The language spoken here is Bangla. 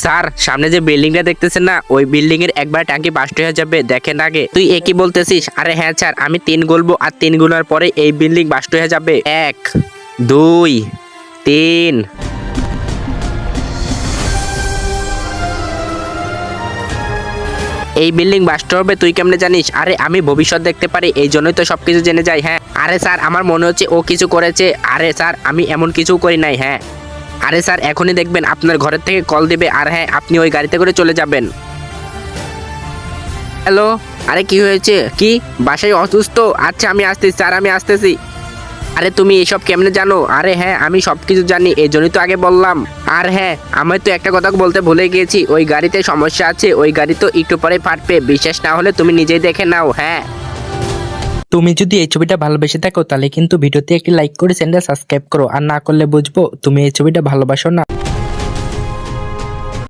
স্যার সামনে যে বিল্ডিংটা দেখতেছেন না, ওই বিল্ডিং এর একবার ট্যাঙ্কি বাস্ট হয়ে যাবে, দেখেন আগে। তুই একই বলতেছিস? আরে হ্যাঁ স্যার, আমি 3 গুনবো আর 3 গুনার পরে এই বিল্ডিং বাস্ট হয়ে যাবে। 1 2 3। এই বিল্ডিং বাস্ট হবে তুই কেমনে জানিস? আরে আমি ভবিষ্যৎ দেখতে পারি, এই জন্যই তো সবকিছু জেনে যাই। হ্যাঁ আরে স্যার, আমার মনে হচ্ছে ও কিছু করেছে। আরে স্যার, আমি এমন কিছু করি নাই। হ্যাঁ আরে স্যার, এখনই দেখবেন আপনার ঘরের থেকে কল দিবে, আর হ্যাঁ আপনি ওই গাড়িতে করে চলে যাবেন। হ্যালো, আরে কি হয়েছে? কি বাসায় অসুস্থ? আচ্ছা আমি আসতেছি স্যার, আমি আসতেছি। আরে তুমি এসব কেমনে জানো? আরে হ্যাঁ, আমি সবকিছু জানি, এই জন্যই তো আগে বললাম। আর হ্যাঁ, আমি তো একটা কথা বলতে ভুলে গিয়েছি, ওই গাড়িতে সমস্যা আছে, ওই গাড়ি তো একটু পরে ফাটবে। বিশ্বাস না হলে তুমি নিজেই দেখে নাও। হ্যাঁ, তুমি যদি এই ছবিটা ভালোবেসে থাকো তাহলে কিন্তু ভিডিওতে একটি লাইক করে চ্যানেলটা সাবস্ক্রাইব করো, আর না করলে বুঝবো তুমি এই ছবিটা ভালোবাসো না।